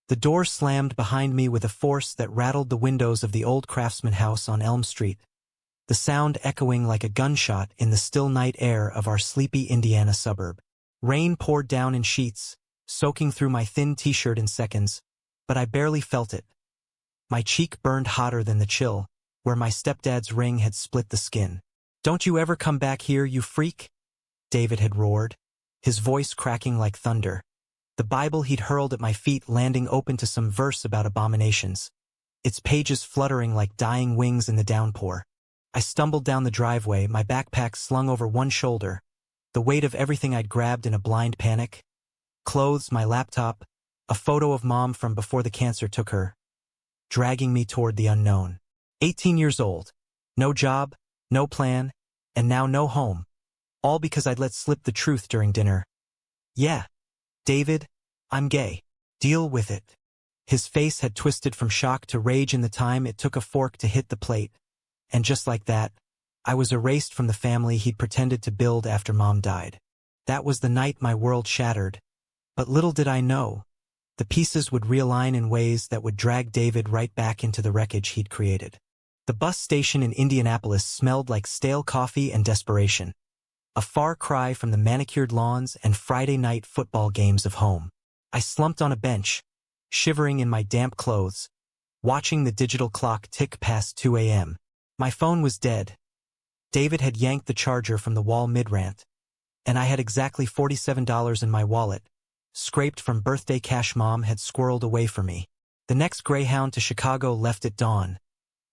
The door slammed behind me with a force that rattled the windows of the old craftsman house on Elm Street, the sound echoing like a gunshot in the still night air of our sleepy Indiana suburb. Rain poured down in sheets, soaking through my thin t-shirt in seconds, but I barely felt it. My cheek burned hotter than the chill, where my stepdad's ring had split the skin. "Don't you ever come back here, you freak?" David had roared, his voice cracking like thunder. The Bible he'd hurled at my feet landing open to some verse about abominations, its pages fluttering like dying wings in the downpour. I stumbled down the driveway, my backpack slung over one shoulder, the weight of everything I'd grabbed in a blind panic. Clothes, my laptop, a photo of Mom from before the cancer took her, dragging me toward the unknown. 18 years old, no job, no plan, and now no home. All because I'd let slip the truth during dinner. "Yeah, David, I'm gay. Deal with it." His face had twisted from shock to rage in the time it took a fork to hit the plate. And just like that, I was erased from the family he'd pretended to build after Mom died. That was the night my world shattered. But little did I know, the pieces would realign in ways that would drag David right back into the wreckage he'd created. The bus station in Indianapolis smelled like stale coffee and desperation, a far cry from the manicured lawns and Friday night football games of home. I slumped on a bench, shivering in my damp clothes, watching the digital clock tick past 2 a.m. My phone was dead. David had yanked the charger from the wall mid-rant, and I had exactly $47 in my wallet, scraped from birthday cash Mom had squirreled away for me. The next Greyhound to Chicago left at dawn,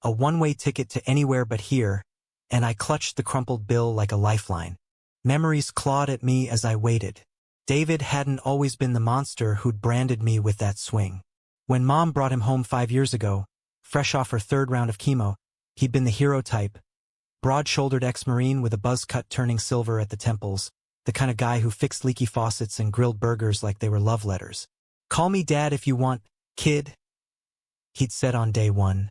a one-way ticket to anywhere but here, and I clutched the crumpled bill like a lifeline. Memories clawed at me as I waited. David hadn't always been the monster who'd branded me with that swing. When Mom brought him home 5 years ago, fresh off her third round of chemo, he'd been the hero type, broad-shouldered ex-Marine with a buzz cut turning silver at the temples, the kind of guy who fixed leaky faucets and grilled burgers like they were love letters. "Call me Dad if you want, kid," he'd said on day one,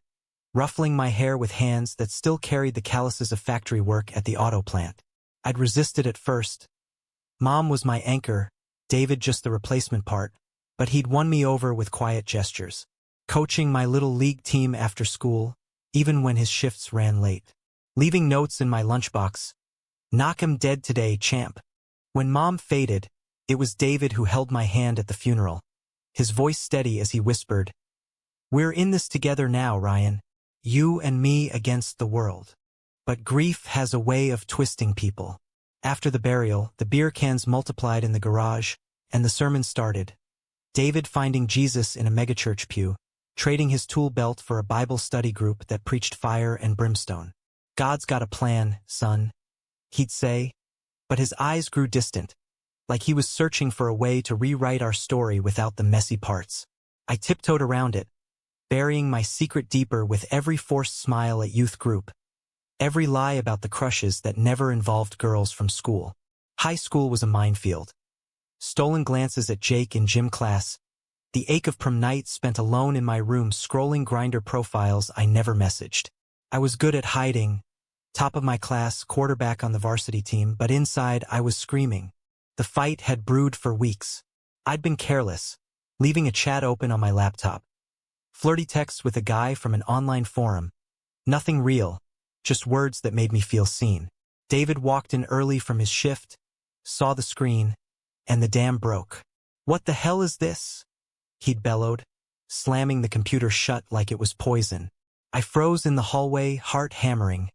ruffling my hair with hands that still carried the calluses of factory work at the auto plant. I'd resisted at first. Mom was my anchor, David just the replacement part, but he'd won me over with quiet gestures, coaching my little league team after school, even when his shifts ran late. Leaving notes in my lunchbox. "Knock 'em dead today, champ." When Mom faded, it was David who held my hand at the funeral, his voice steady as he whispered, "We're in this together now, Ryan. You and me against the world." But grief has a way of twisting people. After the burial, the beer cans multiplied in the garage, and the sermon started. David finding Jesus in a megachurch pew, trading his tool belt for a Bible study group that preached fire and brimstone. "God's got a plan, son," he'd say, but his eyes grew distant, like he was searching for a way to rewrite our story without the messy parts. I tiptoed around it, burying my secret deeper with every forced smile at youth group, every lie about the crushes that never involved girls from school. High school was a minefield. Stolen glances at Jake in gym class, the ache of prom night spent alone in my room scrolling Grindr profiles I never messaged. I was good at hiding, top of my class, quarterback on the varsity team, but inside I was screaming. The fight had brewed for weeks. I'd been careless, leaving a chat open on my laptop. Flirty texts with a guy from an online forum. Nothing real, just words that made me feel seen. David walked in early from his shift, saw the screen, and the dam broke. "What the hell is this?" he'd bellowed, slamming the computer shut like it was poison. I froze in the hallway, heart hammering,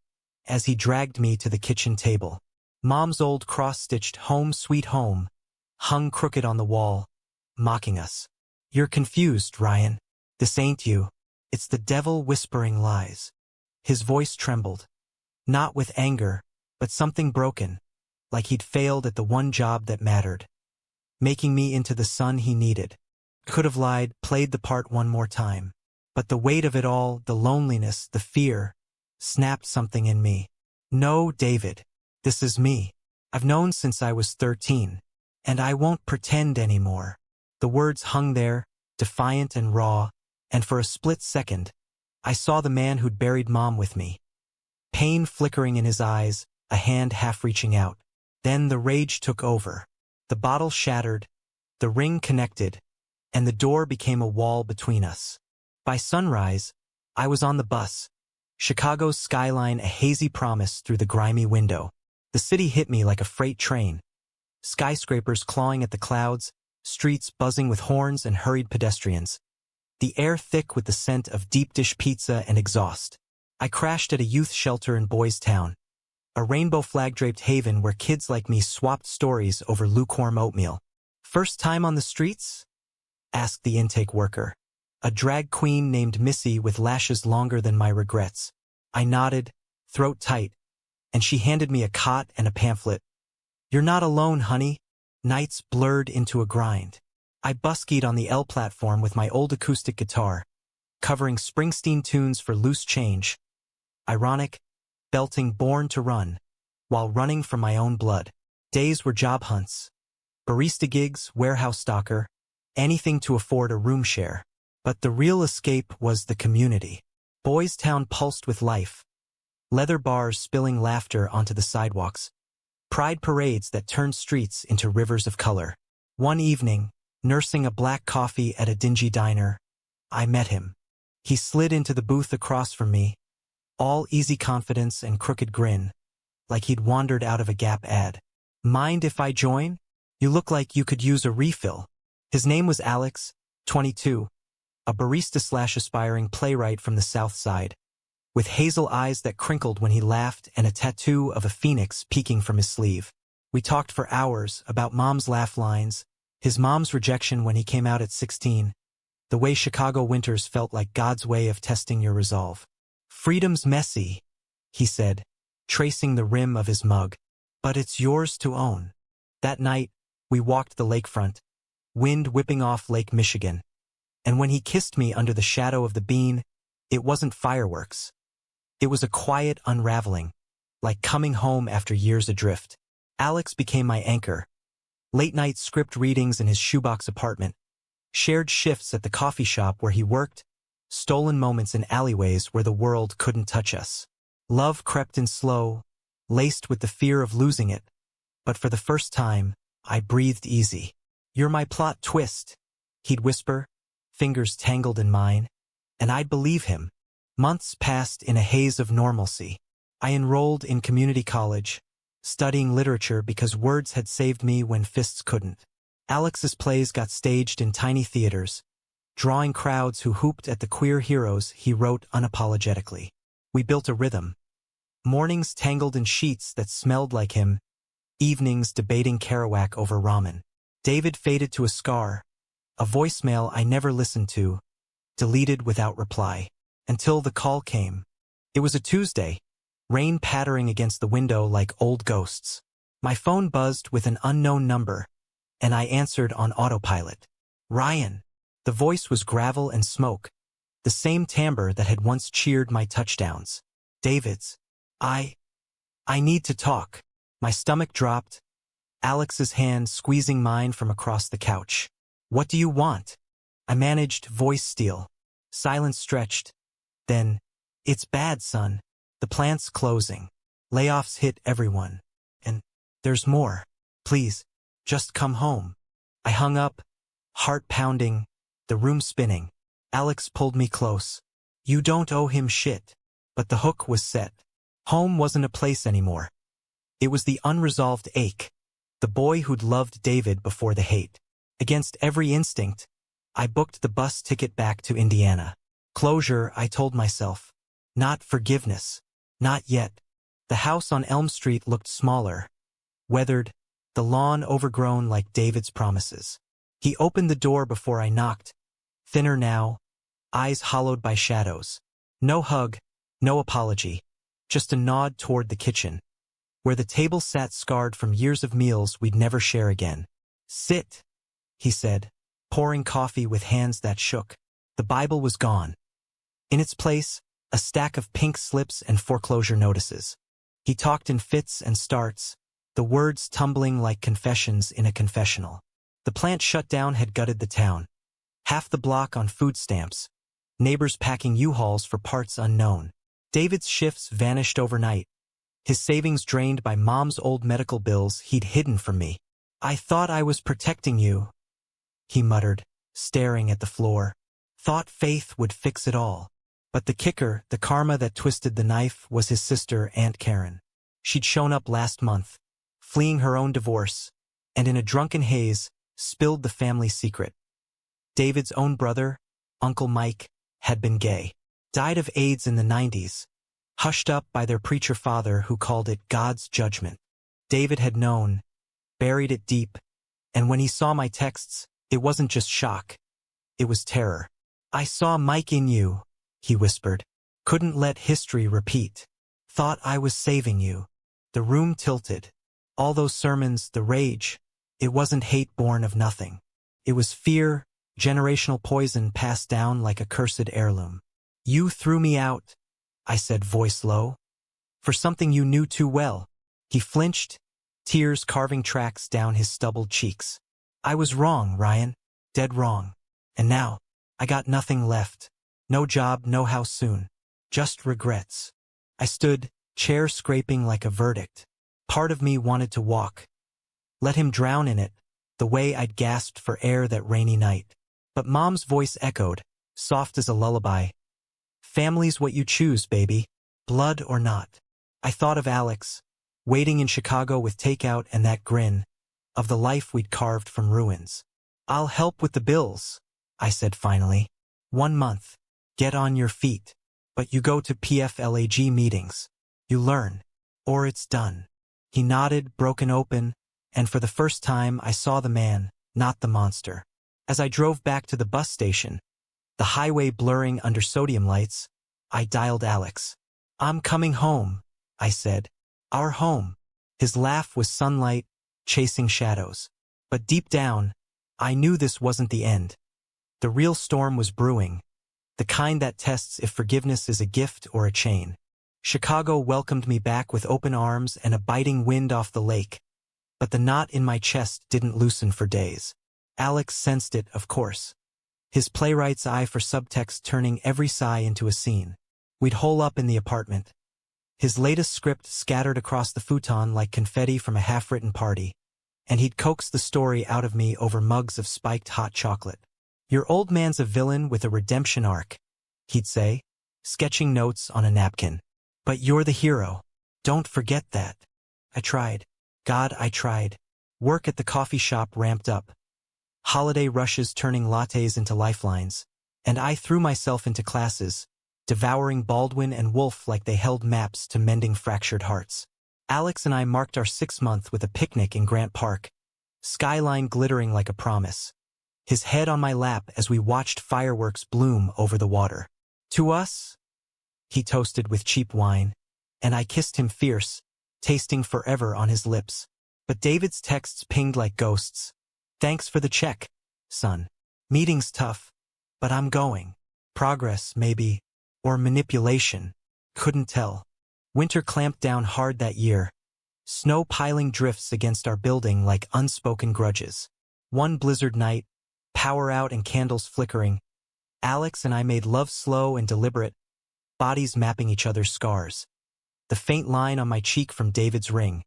as he dragged me to the kitchen table. Mom's old cross-stitched "Home Sweet Home" hung crooked on the wall, mocking us. "You're confused, Ryan. This ain't you. It's the devil whispering lies." His voice trembled, not with anger, but something broken, like he'd failed at the one job that mattered, making me into the son he needed. Could have lied, played the part one more time. But the weight of it all, the loneliness, the fear, snapped something in me. "No, David, this is me. I've known since I was 13, and I won't pretend anymore." The words hung there, defiant and raw, and for a split second, I saw the man who'd buried Mom with me. Pain flickering in his eyes, a hand half reaching out. Then the rage took over. The bottle shattered, the ring connected, and the door became a wall between us. By sunrise, I was on the bus, Chicago's skyline a hazy promise through the grimy window. The city hit me like a freight train. Skyscrapers clawing at the clouds, streets buzzing with horns and hurried pedestrians. The air thick with the scent of deep dish pizza and exhaust. I crashed at a youth shelter in Boys Town, a rainbow flag-draped haven where kids like me swapped stories over lukewarm oatmeal. "First time on the streets?" asked the intake worker, a drag queen named Missy with lashes longer than my regrets. I nodded, throat tight, and she handed me a cot and a pamphlet. "You're not alone, honey." Nights blurred into a grind. I buskied on the L platform with my old acoustic guitar, covering Springsteen tunes for loose change. Ironic, belting Born to Run, while running from my own blood. Days were job hunts. Barista gigs, warehouse stocker, anything to afford a room share. But the real escape was the community. Boys Town pulsed with life. Leather bars spilling laughter onto the sidewalks. Pride parades that turned streets into rivers of color. One evening, nursing a black coffee at a dingy diner, I met him. He slid into the booth across from me, all easy confidence and crooked grin, like he'd wandered out of a Gap ad. "Mind if I join? You look like you could use a refill." His name was Alex, 22, a barista/aspiring playwright from the South Side, with hazel eyes that crinkled when he laughed and a tattoo of a phoenix peeking from his sleeve. We talked for hours about Mom's laugh lines, his mom's rejection when he came out at 16, the way Chicago winters felt like God's way of testing your resolve. "Freedom's messy," he said, tracing the rim of his mug, "but it's yours to own." That night, we walked the lakefront, wind whipping off Lake Michigan. And when he kissed me under the shadow of the bean, it wasn't fireworks. It was a quiet unraveling, like coming home after years adrift. Alex became my anchor. Late-night script readings in his shoebox apartment, shared shifts at the coffee shop where he worked, stolen moments in alleyways where the world couldn't touch us. Love crept in slow, laced with the fear of losing it, but for the first time, I breathed easy. "You're my plot twist," he'd whisper, fingers tangled in mine, and I'd believe him. Months passed in a haze of normalcy. I enrolled in community college, studying literature because words had saved me when fists couldn't. Alex's plays got staged in tiny theaters, drawing crowds who hooped at the queer heroes he wrote unapologetically. We built a rhythm. Mornings tangled in sheets that smelled like him, evenings debating Kerouac over ramen. David faded to a scar, a voicemail I never listened to, deleted without reply. Until the call came. It was a Tuesday, rain pattering against the window like old ghosts. My phone buzzed with an unknown number, and I answered on autopilot. "Ryan." The voice was gravel and smoke, the same timbre that had once cheered my touchdowns. "David's. I need to talk." My stomach dropped, Alex's hand squeezing mine from across the couch. "What do you want?" I managed voice steel. Silence stretched. Then, "It's bad, son. The plant's closing. Layoffs hit everyone. And there's more. Please, just come home." I hung up, heart pounding, the room spinning. Alex pulled me close. "You don't owe him shit." But the hook was set. Home wasn't a place anymore. It was the unresolved ache, the boy who'd loved David before the hate. Against every instinct, I booked the bus ticket back to Indiana. Closure, I told myself. Not forgiveness. Not yet. The house on Elm Street looked smaller, weathered, the lawn overgrown like David's promises. He opened the door before I knocked, thinner now, eyes hollowed by shadows. No hug, no apology, just a nod toward the kitchen, where the table sat scarred from years of meals we'd never share again. "Sit," he said, pouring coffee with hands that shook. The Bible was gone. In its place, a stack of pink slips and foreclosure notices. He talked in fits and starts, the words tumbling like confessions in a confessional. The plant shutdown had gutted the town. Half the block on food stamps. Neighbors packing U-Hauls for parts unknown. David's shifts vanished overnight. His savings drained by Mom's old medical bills he'd hidden from me. "I thought I was protecting you," he muttered, staring at the floor. Thought faith would fix it all. But the kicker, the karma that twisted the knife, was his sister, Aunt Karen. She'd shown up last month, fleeing her own divorce, and in a drunken haze, spilled the family secret. David's own brother, Uncle Mike, had been gay. Died of AIDS in the 90s, hushed up by their preacher father who called it God's judgment. David had known, buried it deep, and when he saw my texts, it wasn't just shock. It was terror. "I saw Mike in you," he whispered. "Couldn't let history repeat. Thought I was saving you." The room tilted. All those sermons, the rage, it wasn't hate born of nothing. It was fear, generational poison passed down like a cursed heirloom. "You threw me out," I said, voice low, "for something you knew too well." He flinched, tears carving tracks down his stubbled cheeks. "I was wrong, Ryan, dead wrong. And now, I got nothing left. No job, no house soon. Just regrets." I stood, chair scraping like a verdict. Part of me wanted to walk. Let him drown in it, the way I'd gasped for air that rainy night. But Mom's voice echoed, soft as a lullaby. "Family's what you choose, baby. Blood or not." I thought of Alex, waiting in Chicago with takeout and that grin, of the life we'd carved from ruins. "I'll help with the bills," I said finally. "1 month. Get on your feet. But you go to PFLAG meetings. You learn. Or it's done." He nodded, broken open, and for the first time I saw the man, not the monster. As I drove back to the bus station, the highway blurring under sodium lights, I dialed Alex. "I'm coming home," I said. "Our home." His laugh was sunlight, chasing shadows. But deep down, I knew this wasn't the end. The real storm was brewing, the kind that tests if forgiveness is a gift or a chain. Chicago welcomed me back with open arms and a biting wind off the lake, but the knot in my chest didn't loosen for days. Alex sensed it, of course. His playwright's eye for subtext turning every sigh into a scene. We'd hole up in the apartment. His latest script scattered across the futon like confetti from a half-written party, and he'd coax the story out of me over mugs of spiked hot chocolate. "Your old man's a villain with a redemption arc," he'd say, sketching notes on a napkin. "But you're the hero. Don't forget that." I tried. God, I tried. Work at the coffee shop ramped up. Holiday rushes turning lattes into lifelines, and I threw myself into classes, devouring Baldwin and Wolfe like they held maps to mending fractured hearts. Alex and I marked our 6th month with a picnic in Grant Park, skyline glittering like a promise. His head on my lap as we watched fireworks bloom over the water. "To us," he toasted with cheap wine, and I kissed him fierce, tasting forever on his lips. But David's texts pinged like ghosts. "Thanks for the check, son. Meeting's tough, but I'm going." Progress, maybe, or manipulation, couldn't tell. Winter clamped down hard that year, snow piling drifts against our building like unspoken grudges. One blizzard night, power out and candles flickering, Alex and I made love slow and deliberate, bodies mapping each other's scars. The faint line on my cheek from David's ring,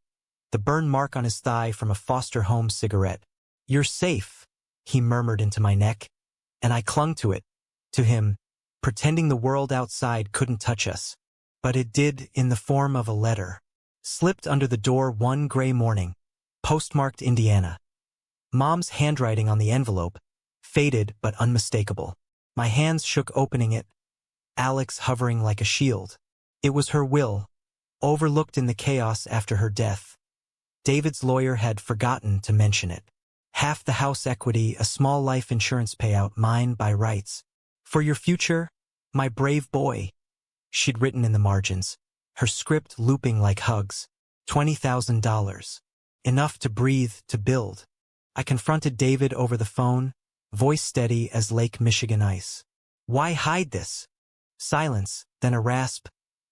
the burn mark on his thigh from a foster home cigarette. "You're safe," he murmured into my neck, and I clung to it, to him, pretending the world outside couldn't touch us. But it did, in the form of a letter. Slipped under the door one gray morning, postmarked Indiana. Mom's handwriting on the envelope, faded but unmistakable. My hands shook opening it, Alex hovering like a shield. It was her will, overlooked in the chaos after her death. David's lawyer had forgotten to mention it. "Half the house equity, a small life insurance payout, mine by rights. For your future, my brave boy," she'd written in the margins, her script looping like hugs. $20,000. Enough to breathe, to build. I confronted David over the phone, voice steady as Lake Michigan ice. "Why hide this?" Silence, then a rasp.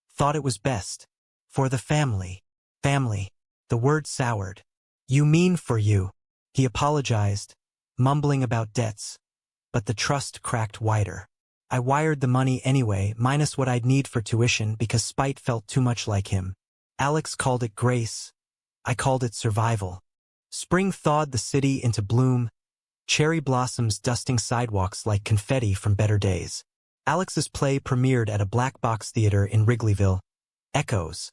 "Thought it was best. For the family." Family. The word soured. "You mean for you." He apologized, mumbling about debts. But the trust cracked wider. I wired the money anyway, minus what I'd need for tuition because spite felt too much like him. Alex called it grace. I called it survival. Spring thawed the city into bloom, cherry blossoms dusting sidewalks like confetti from better days. Alex's play premiered at a black box theater in Wrigleyville. Echoes.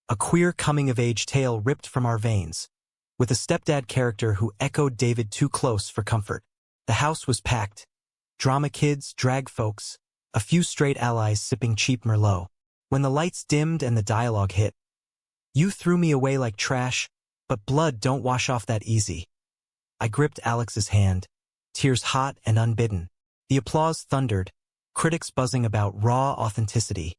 A queer coming-of-age tale ripped from our veins, with a stepdad character who echoed David too close for comfort. The house was packed. Drama kids, drag folks, a few straight allies sipping cheap Merlot. When the lights dimmed and the dialogue hit, "You threw me away like trash, but blood don't wash off that easy." I gripped Alex's hand, tears hot and unbidden. The applause thundered, critics buzzing about raw authenticity.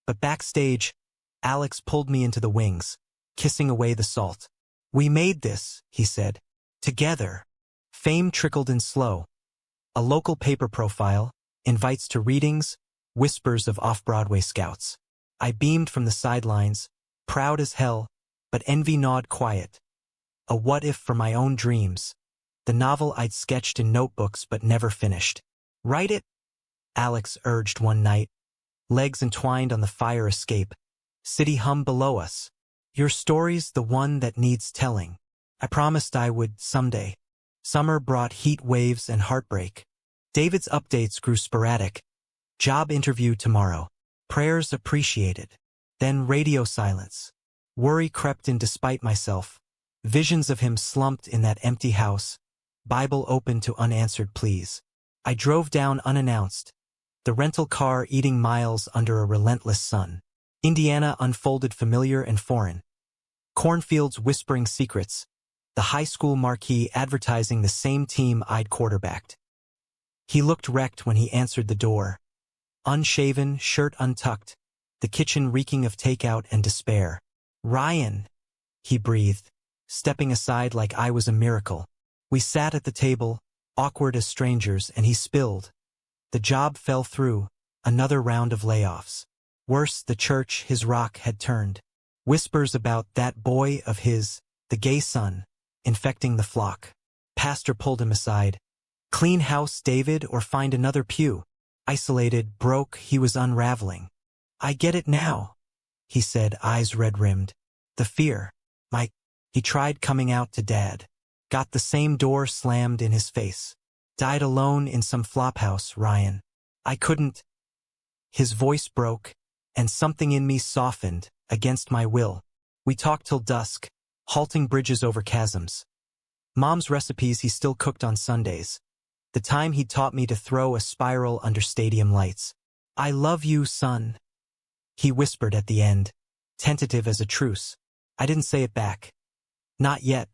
But backstage, Alex pulled me into the wings, kissing away the salt. "We made this," he said. "Together." Fame trickled in slow. A local paper profile, invites to readings, whispers of off-Broadway scouts. I beamed from the sidelines, proud as hell, but envy gnawed quiet. A what-if for my own dreams. The novel I'd sketched in notebooks but never finished. "Write it," Alex urged one night, legs entwined on the fire escape. City hum below us. "Your story's the one that needs telling." I promised I would someday. Summer brought heat waves and heartbreak. David's updates grew sporadic. Job interview tomorrow. Prayers appreciated. Then radio silence. Worry crept in despite myself. Visions of him slumped in that empty house, Bible open to unanswered pleas. I drove down unannounced, the rental car eating miles under a relentless sun. Indiana unfolded familiar and foreign. Cornfields whispering secrets, the high school marquee advertising the same team I'd quarterbacked. He looked wrecked when he answered the door. Unshaven, shirt untucked, the kitchen reeking of takeout and despair. "Ryan," he breathed, stepping aside like I was a miracle. We sat at the table, awkward as strangers, and he spilled. The job fell through, another round of layoffs. Worse, the church his rock had turned. Whispers about that boy of his, the gay son, infecting the flock. Pastor pulled him aside. "Clean house, David, or find another pew." Isolated, broke, he was unraveling. "I get it now," he said, eyes red-rimmed. "The fear. He tried coming out to Dad. Got the same door slammed in his face. Died alone in some flophouse, Ryan. I couldn't." His voice broke, and something in me softened, against my will. We talked till dusk, halting bridges over chasms. Mom's recipes he still cooked on Sundays. The time he'd taught me to throw a spiral under stadium lights. "I love you, son," he whispered at the end, tentative as a truce. I didn't say it back. Not yet.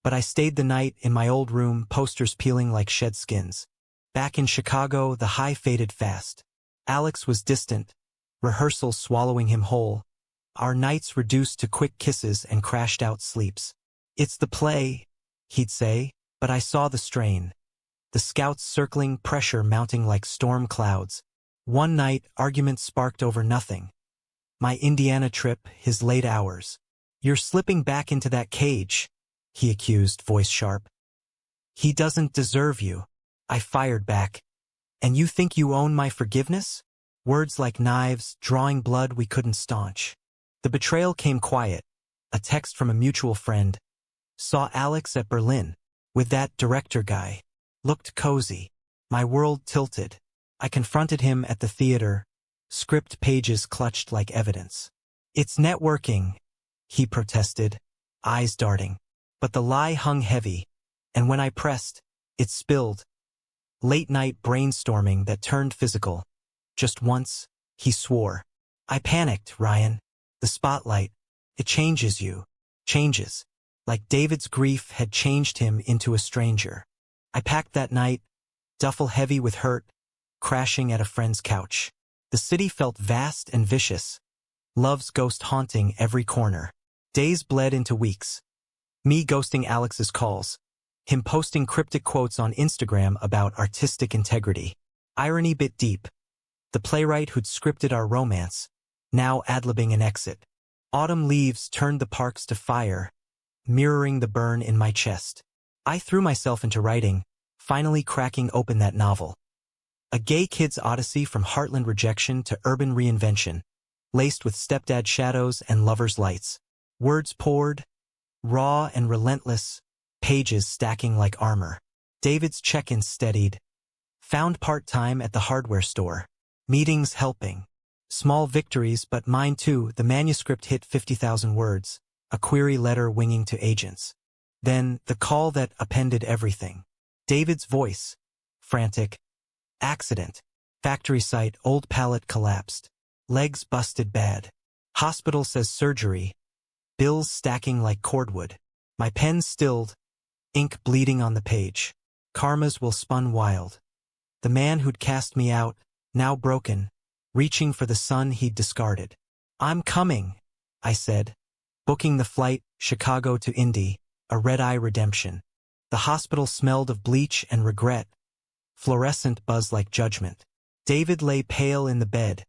But I stayed the night in my old room, posters peeling like shed skins. Back in Chicago, the high faded fast. Alex was distant, rehearsals swallowing him whole. Our nights reduced to quick kisses and crashed-out sleeps. "It's the play," he'd say, but I saw the strain. The scouts circling, pressure mounting like storm clouds. One night, arguments sparked over nothing. My Indiana trip, his late hours. "You're slipping back into that cage," he accused, voice sharp. "He doesn't deserve you." I fired back. "And you think you own my forgiveness?" Words like knives, drawing blood we couldn't staunch. The betrayal came quiet. A text from a mutual friend. "Saw Alex at Berlin. With that director guy. Looked cozy." My world tilted. I confronted him at the theater, script pages clutched like evidence. "It's networking," he protested, eyes darting. But the lie hung heavy, and when I pressed, it spilled. Late-night brainstorming that turned physical. "Just once," he swore. I panicked, Ryan. The spotlight, it changes you. Changes. Like David's grief had changed him into a stranger. I packed that night, duffel heavy with hurt, crashing at a friend's couch. The city felt vast and vicious. Love's ghost haunting every corner. Days bled into weeks. Me ghosting Alex's calls. Him posting cryptic quotes on Instagram about artistic integrity. Irony bit deep. The playwright who'd scripted our romance, now ad-libbing an exit. Autumn leaves turned the parks to fire, mirroring the burn in my chest. I threw myself into writing, finally cracking open that novel. A gay kid's odyssey from heartland rejection to urban reinvention, laced with stepdad shadows and lover's lights. Words poured, raw and relentless, pages stacking like armor. David's check-in steadied. Found part-time at the hardware store. Meetings helping. Small victories, but mine too. The manuscript hit 50,000 words. A query letter winging to agents. Then, the call that appended everything. David's voice. Frantic. Accident. Factory site, old pallet collapsed. Legs busted bad. Hospital says surgery. Bills stacking like cordwood. My pen stilled. Ink bleeding on the page. Karma's will spun wild. The man who'd cast me out, now broken, reaching for the son he'd discarded. I'm coming, I said. Booking the flight, Chicago to Indy, a red-eye redemption. The hospital smelled of bleach and regret. Fluorescent buzz like judgment. David lay pale in the bed.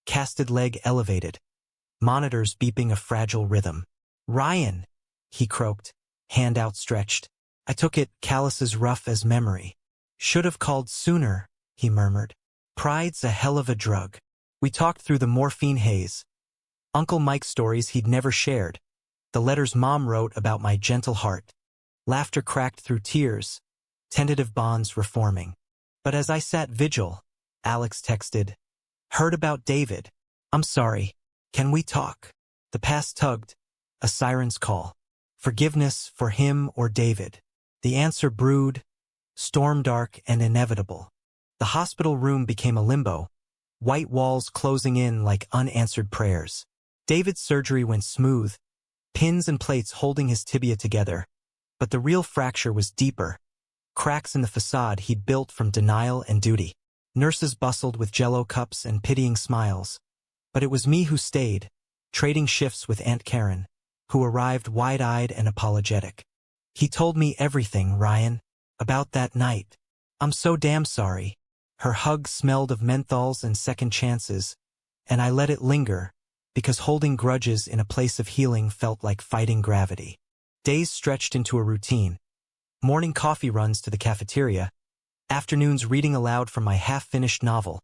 Casted leg elevated. Monitors beeping a fragile rhythm. Ryan, he croaked, hand outstretched. I took it, calluses rough as memory. Should have called sooner, he murmured. Pride's a hell of a drug. We talked through the morphine haze. Uncle Mike's stories he'd never shared. The letters Mom wrote about my gentle heart. Laughter cracked through tears. Tentative bonds reforming. But as I sat vigil, Alex texted. Heard about David. I'm sorry. Can we talk? The past tugged. A siren's call. Forgiveness for him or David. The answer brewed. Storm dark and inevitable. The hospital room became a limbo. White walls closing in like unanswered prayers. David's surgery went smooth. Pins and plates holding his tibia together. But the real fracture was deeper. Cracks in the facade he'd built from denial and duty. Nurses bustled with jello cups and pitying smiles. But it was me who stayed, trading shifts with Aunt Karen, who arrived wide-eyed and apologetic. He told me everything, Ryan, about that night. I'm so damn sorry. Her hug smelled of menthols and second chances, and I let it linger, because holding grudges in a place of healing felt like fighting gravity. Days stretched into a routine. Morning coffee runs to the cafeteria. Afternoons reading aloud from my half-finished novel.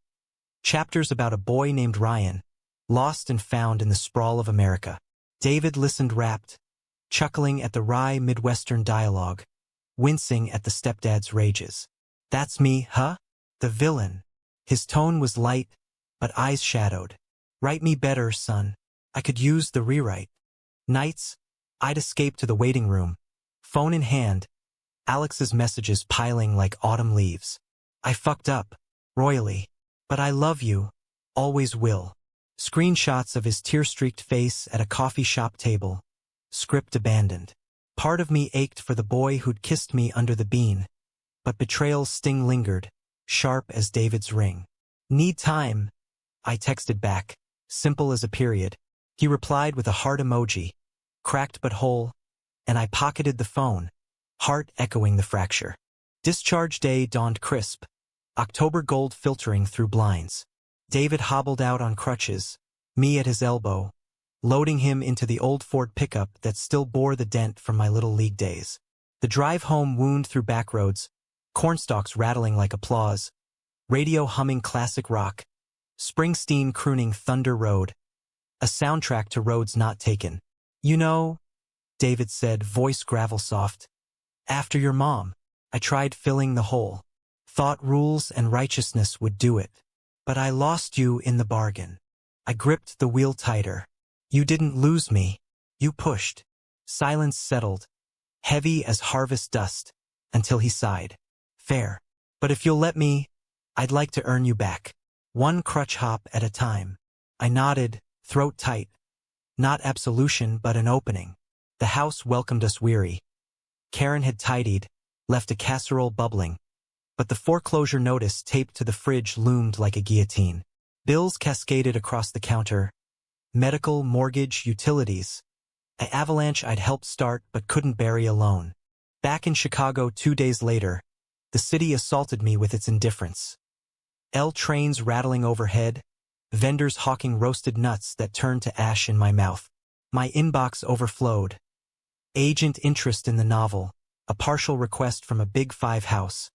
Chapters about a boy named Ryan, lost and found in the sprawl of America. David listened rapt, chuckling at the wry Midwestern dialogue, wincing at the stepdad's rages. That's me, huh? The villain. His tone was light, but eyes shadowed. Write me better, son. I could use the rewrite. Nights, I'd escape to the waiting room. Phone in hand, Alex's messages piling like autumn leaves. I fucked up, royally. But I love you, always will. Screenshots of his tear-streaked face at a coffee shop table. Script abandoned. Part of me ached for the boy who'd kissed me under the bean. But betrayal's sting lingered, sharp as David's ring. Need time, I texted back, simple as a period. He replied with a heart emoji, cracked but whole, and I pocketed the phone, heart echoing the fracture. Discharge day dawned crisp, October gold filtering through blinds. David hobbled out on crutches, me at his elbow, loading him into the old Ford pickup that still bore the dent from my little league days. The drive home wound through back roads, cornstalks rattling like applause, radio humming classic rock, Springsteen crooning Thunder Road, a soundtrack to roads not taken. You know, David said, voice gravel soft. After your mom, I tried filling the hole. Thought rules and righteousness would do it. But I lost you in the bargain. I gripped the wheel tighter. You didn't lose me. You pushed. Silence settled, heavy as harvest dust, until he sighed. Fair. But if you'll let me, I'd like to earn you back. One crutch hop at a time. I nodded, throat tight. Not absolution, but an opening. The house welcomed us weary. Karen had tidied, left a casserole bubbling. But the foreclosure notice taped to the fridge loomed like a guillotine. Bills cascaded across the counter. Medical, mortgage, utilities. An avalanche I'd helped start but couldn't bury alone. Back in Chicago 2 days later, the city assaulted me with its indifference. L trains rattling overhead, vendors hawking roasted nuts that turned to ash in my mouth. My inbox overflowed. Agent interest in the novel, a partial request from a Big Five house.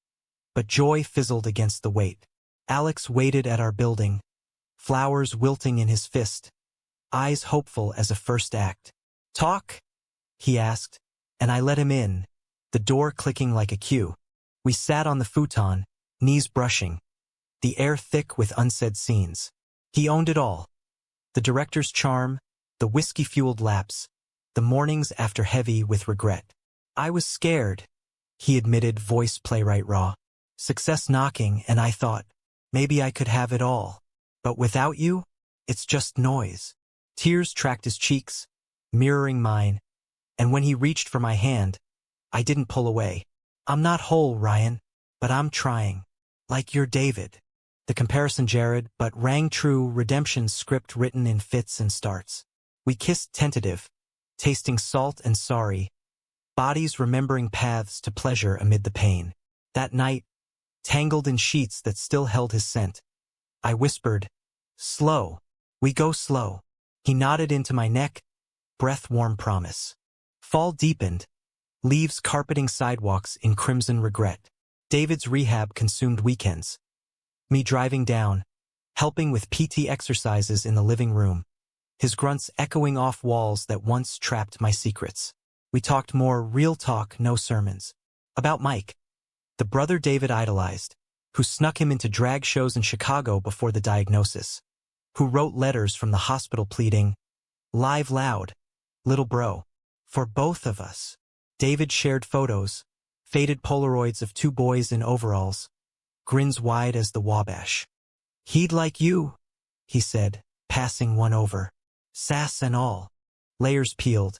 But joy fizzled against the weight. Alex waited at our building, flowers wilting in his fist, eyes hopeful as a first act. Talk? He asked, and I let him in, the door clicking like a cue. We sat on the futon, knees brushing, the air thick with unsaid scenes. He owned it all. The director's charm, the whiskey-fueled laps, the mornings after heavy with regret. I was scared, he admitted, voice playwright raw. Success knocking, and I thought, maybe I could have it all. But without you, it's just noise. Tears tracked his cheeks, mirroring mine, and when he reached for my hand, I didn't pull away. I'm not whole, Ryan, but I'm trying. Like you're David. The comparison jarred, but rang true, redemption script written in fits and starts. We kissed tentative, tasting salt and sorry, bodies remembering paths to pleasure amid the pain. That night, tangled in sheets that still held his scent, I whispered, slow, we go slow. He nodded into my neck, breath-warm promise. Fall deepened, leaves carpeting sidewalks in crimson regret. David's rehab consumed weekends. Me driving down, helping with PT exercises in the living room, his grunts echoing off walls that once trapped my secrets. We talked more real talk, no sermons. About Mike, the brother David idolized, who snuck him into drag shows in Chicago before the diagnosis, who wrote letters from the hospital pleading, live loud, little bro, for both of us. David shared photos, faded Polaroids of two boys in overalls, grins wide as the Wabash. He'd like you, he said, passing one over. Sass and all. Layers peeled.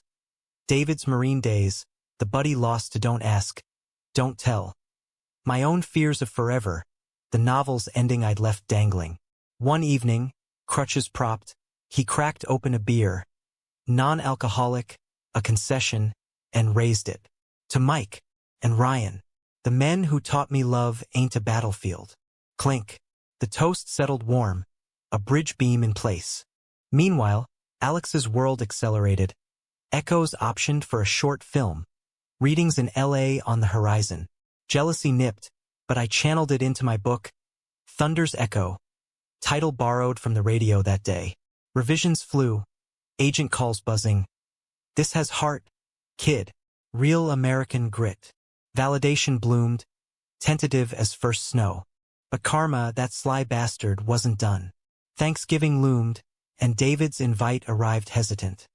David's Marine days, the buddy lost to Don't Ask, Don't Tell. My own fears of forever, the novel's ending I'd left dangling. One evening, crutches propped, he cracked open a beer, non-alcoholic, a concession, and raised it. To Mike and Ryan, the men who taught me love ain't a battlefield. Clink. The toast settled warm, a bridge beam in place. Meanwhile, Alex's world accelerated. Echoes optioned for a short film. Readings in LA on the horizon. Jealousy nipped, but I channeled it into my book, Thunder's Echo. Title borrowed from the radio that day. Revisions flew. Agent calls buzzing. This has heart, kid. Real American grit. Validation bloomed, tentative as first snow. But karma, that sly bastard, wasn't done. Thanksgiving loomed, and David's invite arrived hesitant.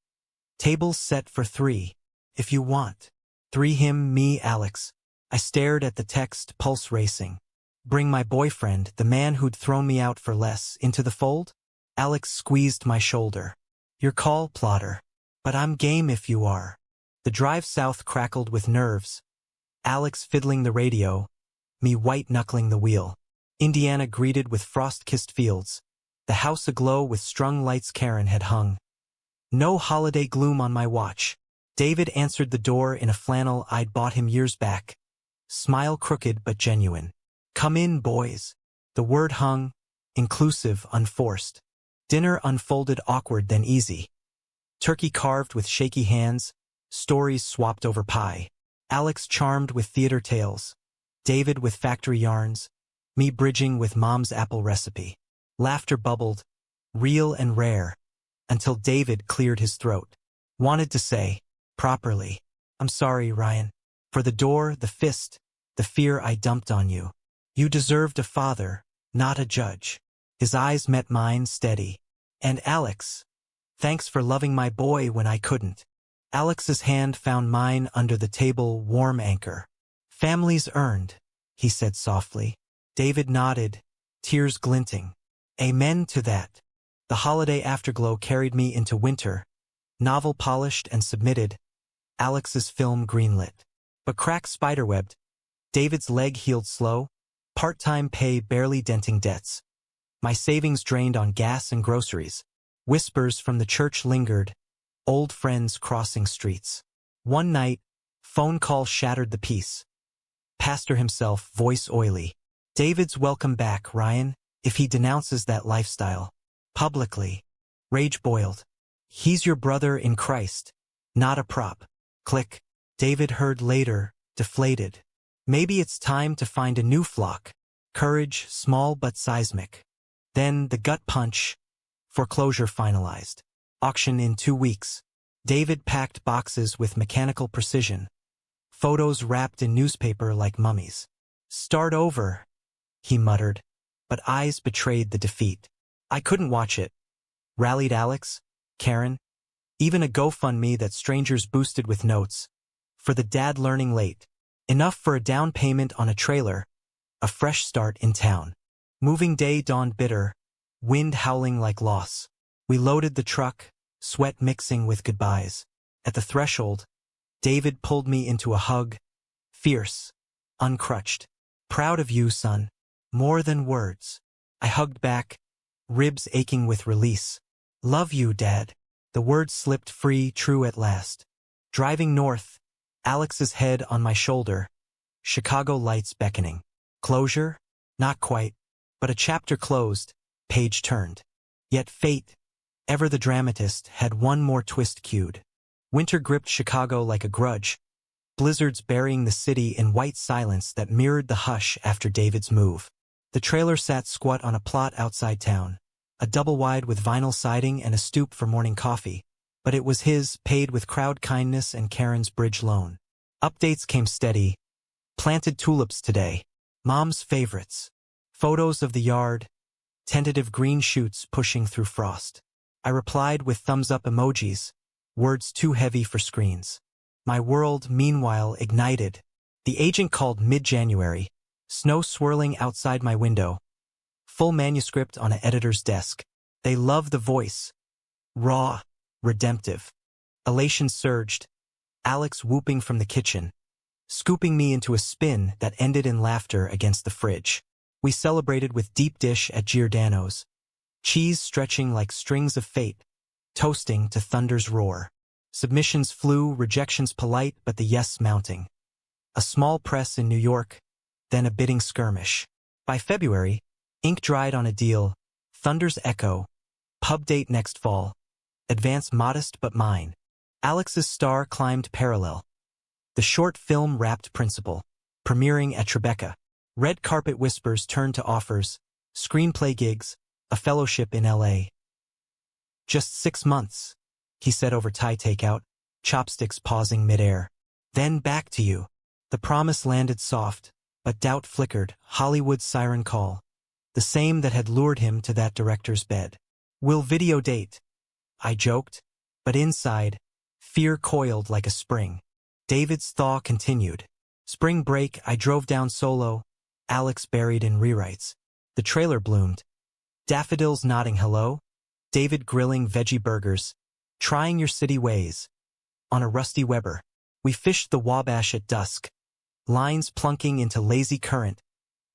Tables set for 3, if you want. 3 him, me, Alex. I stared at the text, pulse racing. Bring my boyfriend, the man who'd thrown me out for less, into the fold? Alex squeezed my shoulder. Your call, plotter. But I'm game if you are. The drive south crackled with nerves. Alex fiddling the radio, me white-knuckling the wheel. Indiana greeted with frost-kissed fields. The house aglow with strung lights Karen had hung. No holiday gloom on my watch. David answered the door in a flannel I'd bought him years back. Smile crooked but genuine. Come in, boys. The word hung, inclusive, unforced. Dinner unfolded awkward then easy. Turkey carved with shaky hands, stories swapped over pie. Alex charmed with theater tales. David with factory yarns. Me bridging with mom's apple recipe. Laughter bubbled, real and rare, until David cleared his throat. Wanted to say, properly, I'm sorry, Ryan, for the door, the fist, the fear I dumped on you. You deserved a father, not a judge. His eyes met mine steady. And Alex, thanks for loving my boy when I couldn't. Alex's hand found mine under the table, warm anchor. Families earned, he said softly. David nodded, tears glinting. Amen to that. The holiday afterglow carried me into winter. Novel polished and submitted. Alex's film greenlit. But crack spiderwebbed. David's leg healed slow. Part-time pay barely denting debts. My savings drained on gas and groceries. Whispers from the church lingered. Old friends crossing streets. One night, phone call shattered the peace. Pastor himself, voice oily. David's welcome back, Ryan, if he denounces that lifestyle. Publicly. Rage boiled. He's your brother in Christ, not a prop. Click. David heard later, deflated. Maybe it's time to find a new flock. Courage, small but seismic. Then the gut punch. Foreclosure finalized. Auction in 2 weeks. David packed boxes with mechanical precision. Photos wrapped in newspaper like mummies. Start over, he muttered, but eyes betrayed the defeat. I couldn't watch it. Rallied Alex, Karen, even a GoFundMe that strangers boosted with notes. For the dad learning late. Enough for a down payment on a trailer. A fresh start in town. Moving day dawned bitter, wind howling like loss. We loaded the truck, sweat mixing with goodbyes. At the threshold, David pulled me into a hug, fierce, uncrutched. Proud of you, son. More than words. I hugged back, ribs aching with release. Love you, Dad. The words slipped free, true at last. Driving north, Alex's head on my shoulder, Chicago lights beckoning. Closure? Not quite, but a chapter closed, page turned. Yet fate, ever the dramatist, had one more twist cued. Winter gripped Chicago like a grudge, blizzards burying the city in white silence that mirrored the hush after David's move. The trailer sat squat on a plot outside town, a double-wide with vinyl siding and a stoop for morning coffee. But it was his, paid with crowd kindness and Karen's bridge loan. Updates came steady. Planted tulips today. Mom's favorites. Photos of the yard. Tentative green shoots pushing through frost. I replied with thumbs-up emojis, words too heavy for screens. My world, meanwhile, ignited. The agent called mid-January, snow swirling outside my window. Full manuscript on an editor's desk. They love the voice. Raw. Redemptive. Elation surged, Alex whooping from the kitchen, scooping me into a spin that ended in laughter against the fridge. We celebrated with deep dish at Giordano's, cheese stretching like strings of fate, toasting to thunder's roar. Submissions flew, rejections polite, but the yes mounting. A small press in New York, then a bidding skirmish. By February, ink dried on a deal, thunder's echo, pub date next fall. Advance modest but mine. Alex's star climbed parallel. The short film wrapped principal, premiering at Tribeca. Red carpet whispers turned to offers, screenplay gigs, a fellowship in L.A. Just 6 months, he said over Thai takeout, chopsticks pausing midair. Then back to you. The promise landed soft, but doubt flickered, Hollywood's siren call. The same that had lured him to that director's bed. We'll video date, I joked, but inside, fear coiled like a spring. David's thaw continued. Spring break, I drove down solo, Alex buried in rewrites. The trailer bloomed. Daffodils nodding hello, David grilling veggie burgers, trying your city ways. On a rusty Weber, we fished the Wabash at dusk, lines plunking into lazy current,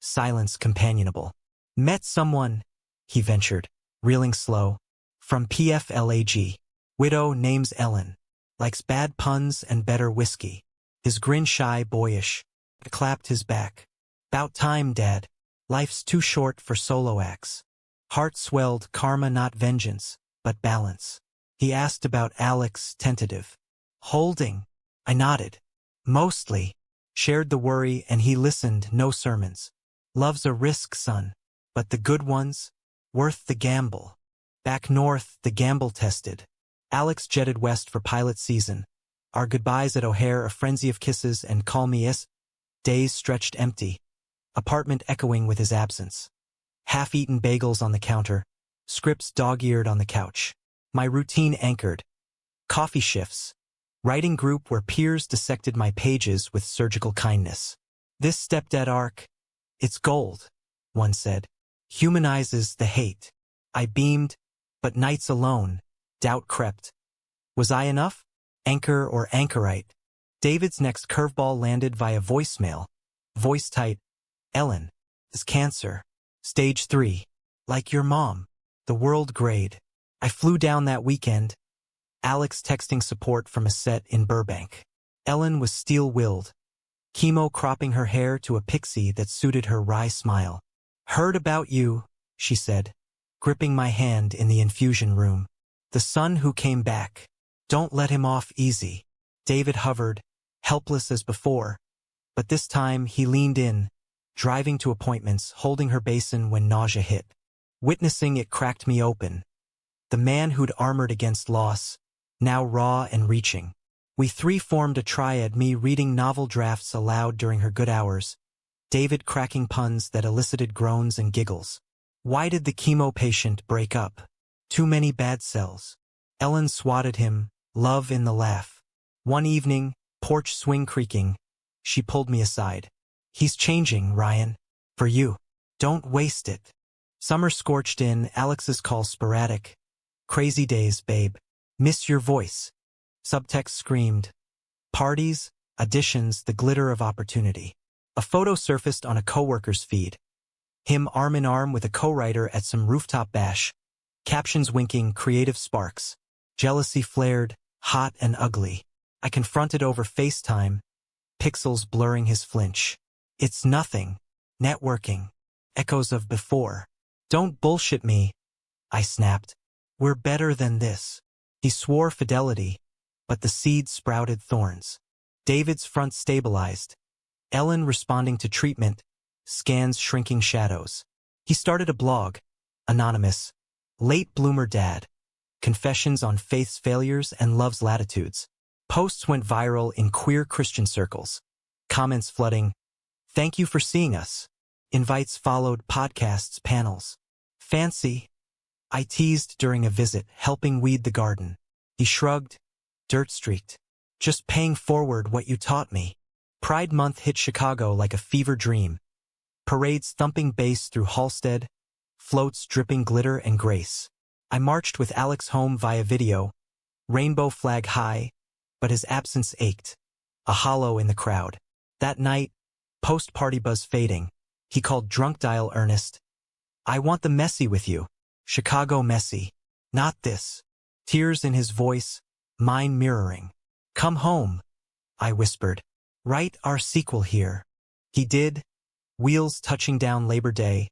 silence companionable. Met someone, he ventured, reeling slow. From PFLAG. Widow names Ellen. Likes bad puns and better whiskey. His grin shy, boyish. Clapped his back. 'Bout time, Dad. Life's too short for solo acts. Heart swelled, karma not vengeance, but balance. He asked about Alex, tentative. Holding. I nodded. Mostly. Shared the worry and he listened, no sermons. Love's a risk, son. But the good ones? Worth the gamble. Back north, the gamble tested. Alex jetted west for pilot season. Our goodbyes at O'Hare, a frenzy of kisses and call me is. Days stretched empty. Apartment echoing with his absence. Half-eaten bagels on the counter. Scripts dog-eared on the couch. My routine anchored. Coffee shifts. Writing group where peers dissected my pages with surgical kindness. This stepdad arc, it's gold, one said. Humanizes the hate. I beamed. But nights alone, doubt crept. Was I enough? Anchor or anchorite? David's next curveball landed via voicemail. Voice tight. Ellen. Is cancer. Stage 3. Like your mom. The world grade. I flew down that weekend. Alex texting support from a set in Burbank. Ellen was steel-willed. Chemo cropping her hair to a pixie that suited her wry smile. Heard about you, she said, gripping my hand in the infusion room. The son who came back. Don't let him off easy. David hovered, helpless as before. But this time he leaned in, driving to appointments, holding her basin when nausea hit. Witnessing it cracked me open. The man who'd armored against loss, now raw and reaching. We three formed a triad, me reading novel drafts aloud during her good hours, David cracking puns that elicited groans and giggles. Why did the chemo patient break up? Too many bad cells. Ellen swatted him, love in the laugh. One evening, porch swing creaking, she pulled me aside. He's changing, Ryan. For you. Don't waste it. Summer scorched in, Alex's call sporadic. Crazy days, babe. Miss your voice. Subtext screamed. Parties, auditions, the glitter of opportunity. A photo surfaced on a coworker's feed. Him arm in arm with a co-writer at some rooftop bash. Captions winking, creative sparks. Jealousy flared, hot and ugly. I confronted over FaceTime, pixels blurring his flinch. It's nothing. Networking. Echoes of before. Don't bullshit me, I snapped. We're better than this. He swore fidelity, but the seed sprouted thorns. David's front stabilized. Ellen responding to treatment, scans shrinking shadows. He started a blog, anonymous. Late bloomer dad. Confessions on faith's failures and love's latitudes. Posts went viral in queer Christian circles. Comments flooding. Thank you for seeing us. Invites followed, podcasts, panels. Fancy. I teased during a visit, helping weed the garden. He shrugged, dirt-streaked. Just paying forward what you taught me. Pride Month hit Chicago like a fever dream. Parades thumping bass through Halsted, floats dripping glitter and grace. I marched with Alex home via video, rainbow flag high, but his absence ached. A hollow in the crowd. That night, post-party buzz fading, he called drunk dial Ernest. I want the messy with you. Chicago messy. Not this. Tears in his voice, mine mirroring. Come home, I whispered. Write our sequel here. He did, wheels touching down Labor Day,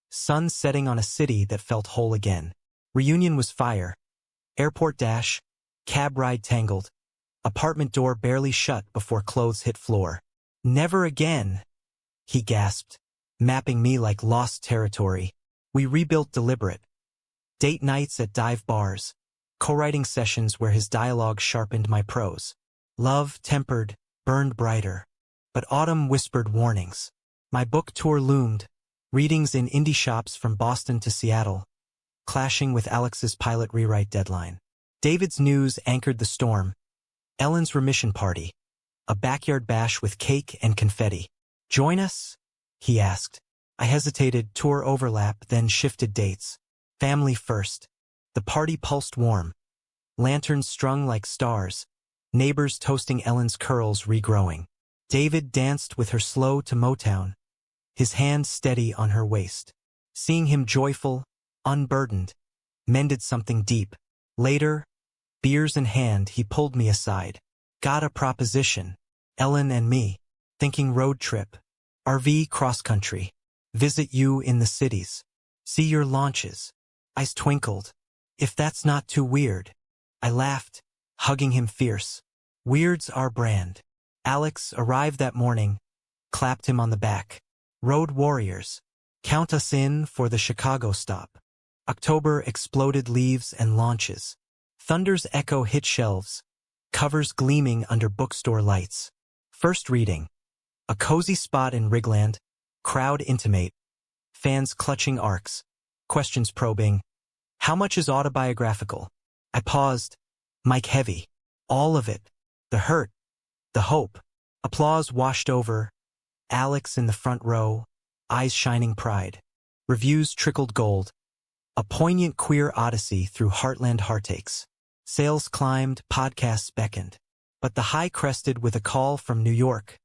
sun setting on a city that felt whole again. Reunion was fire. Airport dash, cab ride tangled, apartment door barely shut before clothes hit floor. Never again, he gasped, mapping me like lost territory. We rebuilt deliberate. Date nights at dive bars, co-writing sessions where his dialogue sharpened my prose. Love tempered, burned brighter. But autumn whispered warnings. My book tour loomed, readings in indie shops from Boston to Seattle, clashing with Alex's pilot rewrite deadline. David's news anchored the storm. Ellen's remission party. A backyard bash with cake and confetti. Join us? He asked. I hesitated, tour overlap, then shifted dates. Family first. The party pulsed warm. Lanterns strung like stars. Neighbors toasting Ellen's curls regrowing. David danced with her slow to Motown, his hand steady on her waist. Seeing him joyful, unburdened, mended something deep. Later, beers in hand, he pulled me aside. Got a proposition. Ellen and me. Thinking road trip. RV cross-country. Visit you in the cities. See your launches. Eyes twinkled. If that's not too weird. I laughed, hugging him fierce. Weird's our brand. Alex arrived that morning, clapped him on the back. Road warriors. Count us in for the Chicago stop. October exploded leaves and launches. Thunder's echo hit shelves, covers gleaming under bookstore lights. First reading. A cozy spot in Rigland, crowd intimate, fans clutching arcs, questions probing. How much is autobiographical? I paused, mic heavy. All of it. The hurt, the hope. Applause washed over. Alex in the front row, eyes shining pride. Reviews trickled gold. A poignant queer odyssey through heartland heartaches. Sales climbed, podcasts beckoned. But the high crested with a call from New York.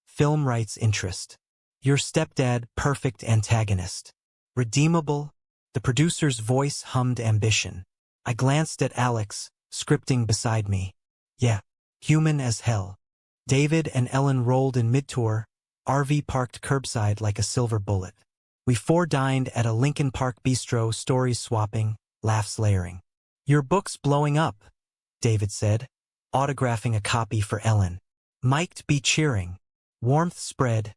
Film rights interest. Your stepdad, perfect antagonist. Redeemable? The producer's voice hummed ambition. I glanced at Alex, scripting beside me. Yeah, human as hell. David and Ellen rolled in mid-tour, RV parked curbside like a silver bullet. We dined at a Lincoln Park bistro, stories swapping, laughs layering. Your book's blowing up, David said, autographing a copy for Ellen. Mic'd be cheering. Warmth spread.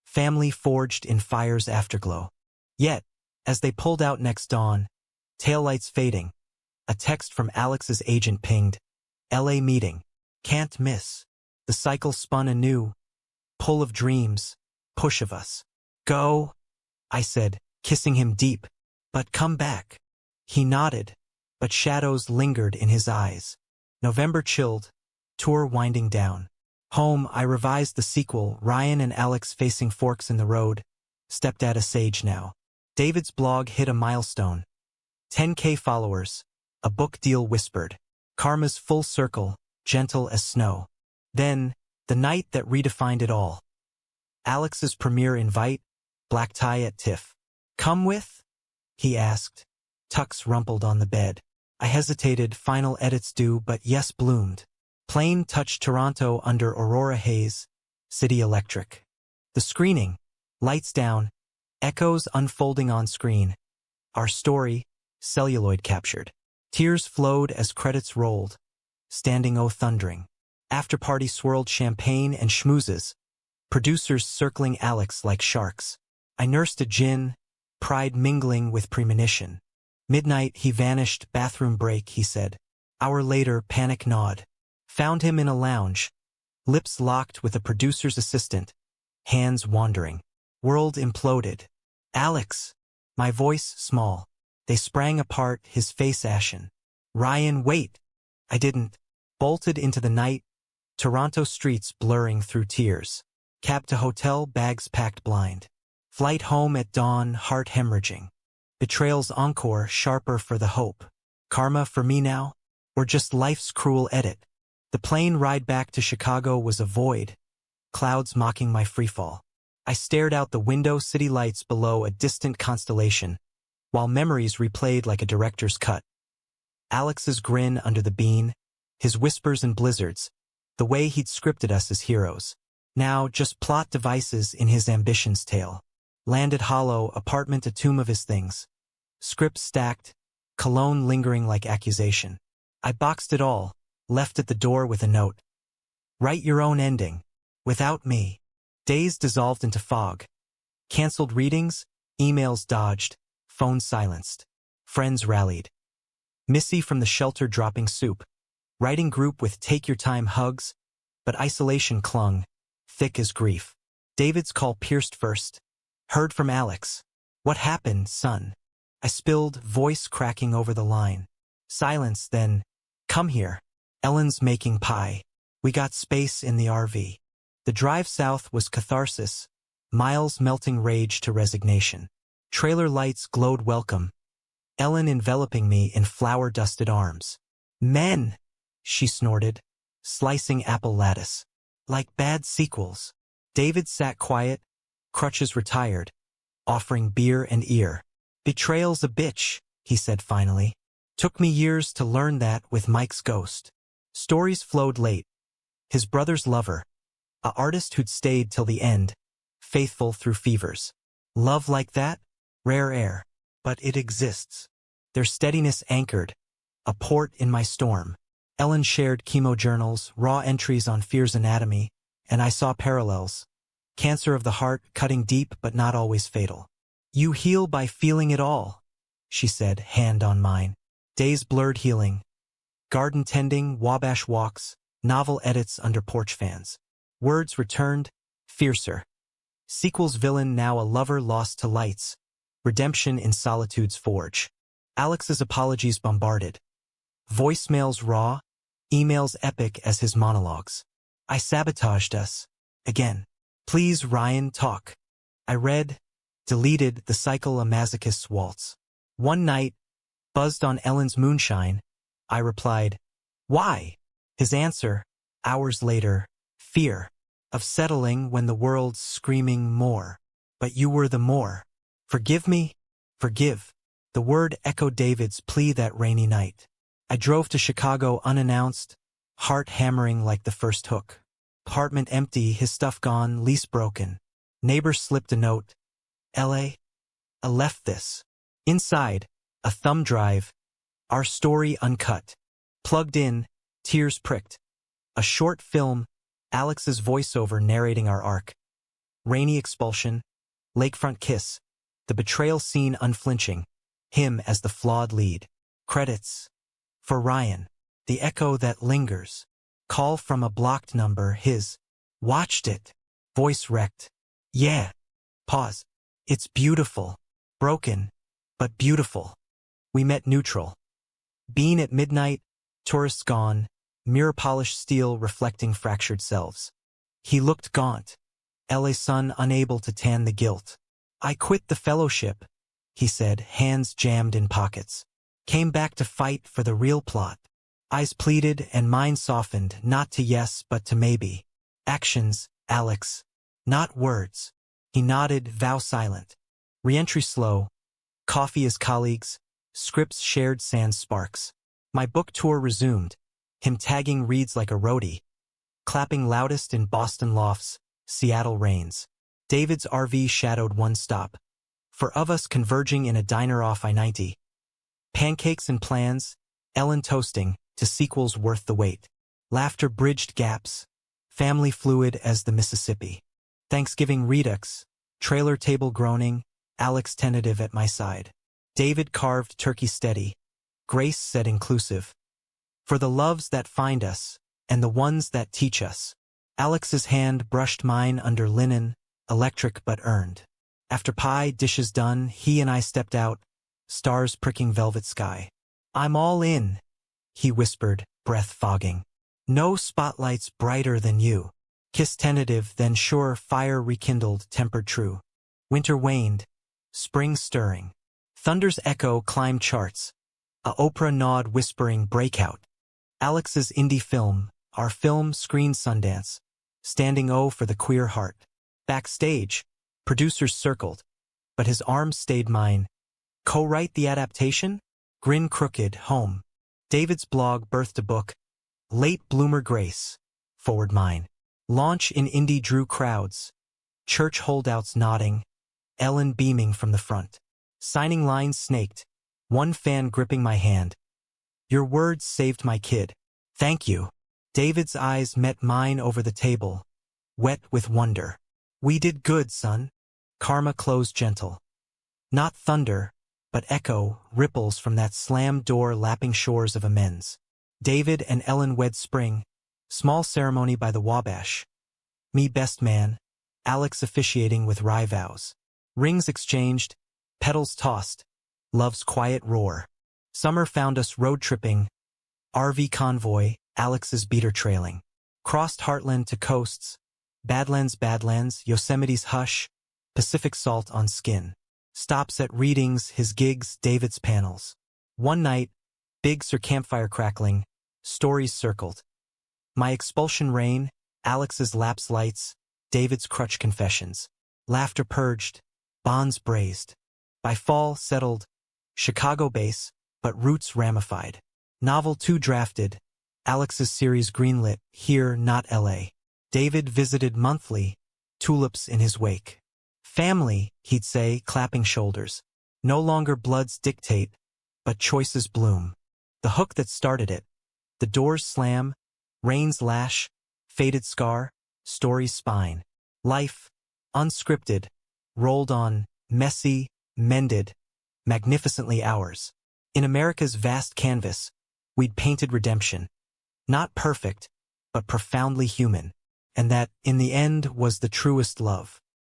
Family forged in fire's afterglow. Yet, as they pulled out next dawn, taillights fading, a text from Alex's agent pinged. LA meeting. Can't miss. The cycle spun anew. Pull of dreams. push of us. Go, I said, kissing him deep. But come back. He nodded, but shadows lingered in his eyes. November chilled, tour winding down. Home, I revised the sequel, Ryan and Alex facing forks in the road. Stepdad a sage now. David's blog hit a milestone. 10K followers. A book deal whispered. Karma's full circle, gentle as snow. Then, the night that redefined it all. Alex's premiere invite, black tie at TIFF. Come with? He asked. Tux rumpled on the bed. I hesitated, final edits due, but yes bloomed. Plane touched Toronto under Aurora haze, city electric. The screening, lights down, echoes unfolding on screen. Our story, celluloid captured. Tears flowed as credits rolled. Standing O thundering. After-party swirled champagne and schmoozes. Producers circling Alex like sharks. I nursed a gin, pride mingling with premonition. Midnight he vanished, bathroom break, he said. Hour later, panic nod. Found him in a lounge. Lips locked with a producer's assistant. Hands wandering. World imploded. Alex. My voice small. They sprang apart, his face ashen. Ryan, wait. I didn't. Bolted into the night. Toronto streets blurring through tears. Cab to hotel, bags packed blind. Flight home at dawn, heart hemorrhaging. Betrayal's encore, sharper for the hope. Karma for me now? Or just life's cruel edit? The plane ride back to Chicago was a void. Clouds mocking my freefall. I stared out the window, city lights below a distant constellation, while memories replayed like a director's cut. Alex's grin under the bean, his whispers and blizzards, the way he'd scripted us as heroes. Now just plot devices in his ambition's tale. Landed hollow, apartment a tomb of his things. Script stacked, cologne lingering like accusation. I boxed it all, left at the door with a note. Write your own ending. Without me. Days dissolved into fog. Cancelled readings, emails dodged, phones silenced. Friends rallied. Missy from the shelter dropping soup. Writing group with take your time hugs, but isolation clung, thick as grief. David's call pierced first. Heard from Alex. What happened, son? I spilled, voice cracking over the line. Silence, then, come here. Ellen's making pie. We got space in the RV. The drive south was catharsis, miles melting rage to resignation. Trailer lights glowed welcome. Ellen enveloping me in flour-dusted arms. Men, she snorted, slicing apple lattice. Like bad sequels. David sat quiet, crutches retired, offering beer and ear. Betrayal's a bitch, he said finally. Took me years to learn that with Mike's ghost. Stories flowed late. His brother's lover, a artist who'd stayed till the end, faithful through fevers. Love like that? Rare air. But it exists. Their steadiness anchored, a port in my storm. Ellen shared chemo journals, raw entries on fear's anatomy, and I saw parallels. Cancer of the heart, cutting deep but not always fatal. You heal by feeling it all, she said, hand on mine. Days blurred healing. Garden tending, Wabash walks, novel edits under porch fans. Words returned, fiercer. Sequel's villain now a lover lost to lights. Redemption in solitude's forge. Alex's apologies bombarded. Voicemails raw, emails epic as his monologues. I sabotaged us. Again. Please, Ryan, talk. I read, deleted the cycle a masochist's waltz. One night, buzzed on Ellen's moonshine, I replied, why? His answer, hours later, fear of settling when the world's screaming more. But you were the more. Forgive me? Forgive. The word echoed David's plea that rainy night. I drove to Chicago unannounced, heart hammering like the first hook. Apartment empty, his stuff gone, lease broken. Neighbor slipped a note. LA? I left this. Inside, a thumb drive. Our story uncut. Plugged in, tears pricked. A short film, Alex's voiceover narrating our arc. Rainy expulsion, lakefront kiss. The betrayal scene unflinching. Him as the flawed lead. Credits. For Ryan. The echo that lingers. Call from a blocked number, his. Watched it. Voice wrecked. Yeah. Pause. It's beautiful. Broken, but beautiful. We met neutral. Bean at midnight, tourists gone, mirror-polished steel reflecting fractured selves. He looked gaunt, LA sun unable to tan the guilt. I quit the fellowship, he said, hands jammed in pockets. Came back to fight for the real plot. Eyes pleaded and mine softened, not to yes but to maybe. Actions, Alex. Not words. He nodded, vow silent. Re-entry slow. Coffee as colleagues. Scripts shared sans sparks. My book tour resumed. Him tagging reads like a roadie. Clapping loudest in Boston lofts. Seattle rains. David's RV shadowed one stop. For of us converging in a diner off I-90. Pancakes and plans. Ellen toasting. To sequels worth the wait. Laughter bridged gaps. Family fluid as the Mississippi. Thanksgiving redux. Trailer table groaning. Alex tentative at my side. David carved turkey steady. Grace said inclusive. For the loves that find us, and the ones that teach us. Alex's hand brushed mine under linen, electric but earned. After pie dishes done, he and I stepped out, stars pricking velvet sky. I'm all in, he whispered, breath fogging. No spotlights brighter than you. Kiss tentative, then sure fire rekindled, tempered true. Winter waned, spring stirring. Thunder's echo climbed charts. A Oprah nod whispering breakout. Alex's indie film, our film screen Sundance. Standing O for the queer heart. Backstage, producers circled, but his arms stayed mine. Co-write the adaptation? Grin crooked, home. David's blog birthed a book. Late bloomer grace, forward mine. Launch in indie drew crowds. Church holdouts nodding. Ellen beaming from the front. Signing lines snaked. One fan gripping my hand. Your words saved my kid. Thank you. David's eyes met mine over the table, wet with wonder. We did good, son. Karma closed gentle. Not thunder, but echo, ripples from that slammed door lapping shores of amends. David and Ellen wed spring. Small ceremony by the Wabash. Me best man. Alex officiating with rye vows. Rings exchanged. Petals tossed. Love's quiet roar. Summer found us road tripping. RV convoy. Alex's beater trailing. Crossed heartland to coasts. Badlands, Yosemite's hush. Pacific salt on skin. Stops at readings, his gigs, David's panels. One night, big Sir campfire crackling. Stories circled. My expulsion rain. Alex's lapse lights. David's crutch confessions. Laughter purged. Bonds brazed. By fall settled. Chicago base, but roots ramified. Novel 2 drafted. Alex's series greenlit, here not LA. David visited monthly, tulips in his wake. Family, he'd say, clapping shoulders. No longer bloods dictate, but choices bloom. The hook that started it. The doors slam, rains lash, faded scar, story's spine. Life, unscripted, rolled on, messy, mended, magnificently ours. In America's vast canvas, we'd painted redemption. Not perfect, but profoundly human. And that, in the end, was the truest love.